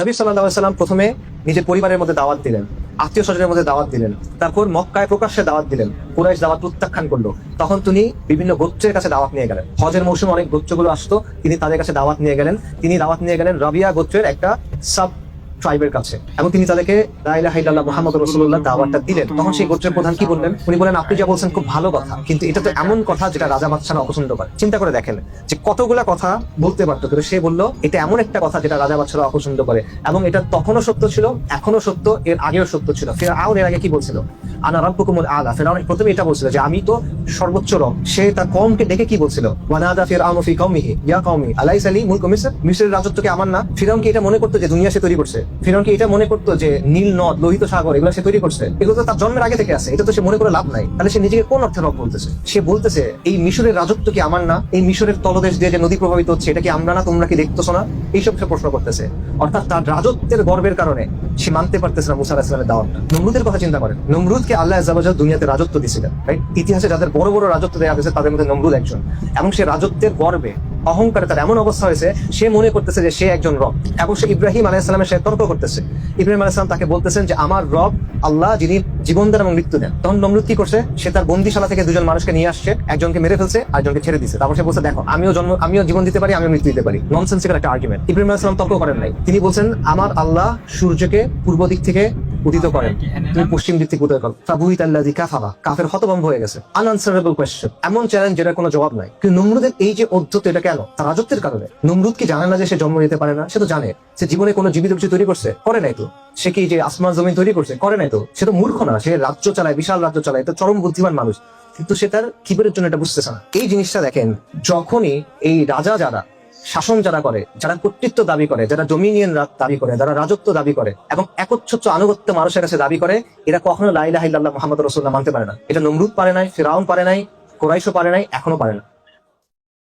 নবী সাল্লাল্লাহু আলাইহি ওয়াসাল্লাম প্রথমে নিজের পরিবারের মধ্যে দাওয়াত দিলেন, আত্মীয় স্বজনের মধ্যে দাওয়াত দিলেন, তারপর মক্কায় প্রকাশ্যে দাওয়াত দিলেন। কুরাইশ দাওয়াত প্রত্যাখ্যান করলো। তখন তিনি বিভিন্ন গোত্রের কাছে দাওয়াত নিয়ে গেলেন। হজের মৌসুমে অনেক গোত্রগুলো আসতো, তিনি তাদের কাছে দাওয়াত নিয়ে গেলেন। তিনি দাওয়াত নিয়ে গেলেন রাবিয়া গোত্রের একটা সাব ট্রাইবের কাছে, এবং তিনি তাদেরকে লা ইলাহা ইল্লাল্লাহ মুহাম্মাদুর রাসূলুল্লাহ দাওয়াতটা দিলেন। তখন সেই গোত্রের প্রধান কি বললেন? উনি বলেন, আপনি যা বলছেন খুব ভালো কথা, কিন্তু এটা তো এমন কথা যেটা রাজা বাদশারা অপছন্দ করে। চিন্তা করে দেখেন যে কতগুলা কথা বলতে পারতো, কিন্তু সে বলল এটা এমন একটা কথা যেটা রাজা বাদশারা অপছন্দ করে, এবং এটা তখনও সত্য ছিল, এখনো সত্য, এর আগেও সত্য ছিল। ফিরআউন এর আগে কি বলছিল? আনা রাব্বুকুমুল আলা। ফিরআউন প্রথমে এটা বলছিল যে আমি তো সর্বোচ্চ রব। সে তার কওমকে ডেকে কি বলছিল? ওয়ানাদা ফিরআউনু ফি কওমিহি ইয়া কওমি আলাইসা লি মুলকু মিসর। মিসরের রাজত্ব কি আমার না? ফিরআউন কি এটা মনে করতো যে দুনিয়া সে তৈরি করছে? ফিরআউন কি এটা মনে করতো যে নীল নদ, লোহিত সাগর এগুলো সে তৈরি করছে? এগুলো তো তার জন্মের আগে থেকে আছে, এটা তো সে মনে করে লাভ নাই। তাহলে সে নিজেকে কোন অর্থে রব বলতেছে? সে বলতেছে এই মিশরের রাজত্ব কি আমার না? এই মিশরের তলদেশ দিয়ে যে নদী প্রভাবিত হচ্ছে এটা কি আমরা না? তোমরা কি দেখতেছো না? এইসব সে প্রশ্ন করতেছে। অর্থাৎ তার রাজত্বের গর্বের কারণে সে মানতে পারতেছে না মুসা আলাইহিস সালামের দাওয়াতটা। নমরুদের কথা চিন্তা করেন। নমরুদকে আল্লাহ আযজা ওয়া জাল দুনিয়াতে রাজত্ব দিয়েছিলেন, রাইট? ইতিহাসে যাদের বড় বড় রাজত্ব দেওয়া হয়েছে তাদের মধ্যে নমরুদ একজন। এবং সে রাজত্বের গর্বে, অহংকারে তার এমন অবস্থা হয়েছে সে মনে করতেছে যে সে একজন রব। এবং সে ইব্রাহিম আলাইহিস সালামের সাথে তর্ক করতেছে। ইব্রাহিম আলাইহিস সালাম তাকে বলতেছেন যে আমার রব আল্লাহ, যিনি জীবন দেন এবং মৃত্যু দেন। তখন নমরুদ কি করছে? সে তার বন্দিশালা থেকে দুজন মানুষকে নিয়ে আসছে, একজনকে মেরে ফেলছে, আরেকজনকে ছেড়ে দিচ্ছে। তারপর সে বলছে, দেখো আমিও জীবন দিতে পারি, আমিও মৃত্যু দিতে পারি। ননসেন্সিক্যাল একটা আর্গুমেন্ট। ইব্রাহিম আলাইহিস সালাম তর্ক করেন নাই। তিনি বলছেন, আমার আল্লাহ সূর্যকে পূর্ব দিক থেকে উদিত করেন, তুমি পশ্চিম দিক থেকে উদয় করো। ফাবুহিতাল্লাযী কাফারা, কাফের হতভম্ব হয়ে গেছে। আনআনসারেবল কোয়েশ্চেন, এমন চ্যালেঞ্জ যেটার কোনো জবাব নাই। কিন্তু নমরুদের এই যে অধ্যত্ত, এটা কেন? তার রাজত্বের কারণে। নমরুদ কি জানে না যে সে জন্ম নিতে পারে না? সে তো জানে। সে জীবনে কোনো জীবিত কিছু তৈরি করছে? করে নাই তো। সে কি যে আসমান জমিন তৈরি করছে? করে নাই তো। সে তো মূর্খ না, সে রাজ্য চালায়, বিশাল রাজ্য চালায়, তো চরম বুদ্ধিমান মানুষ। কিন্তু সে তার কিবরের জন্য এটা বুঝতেছে না। এই জিনিসটা দেখেন, যখনই এই রাজা যারা শাসন যারা করে, যারা কর্তৃত্ব দাবি করে, যারা ডোমিনিয়ন দাবি করে, যারা রাজত্ব দাবি করে এবং একচ্ছত্র আনুগত্য মানুষের কাছে দাবি করে, এরা কখনো লা ইলাহা ইল্লাল্লাহ মুহাম্মাদুর রাসূলুল্লাহ মানতে পারে না। এটা নমরুদ পারে নাই, ফিরআউন পারে নাই, কুরাইশও পারে নাই, এখনো পারে না।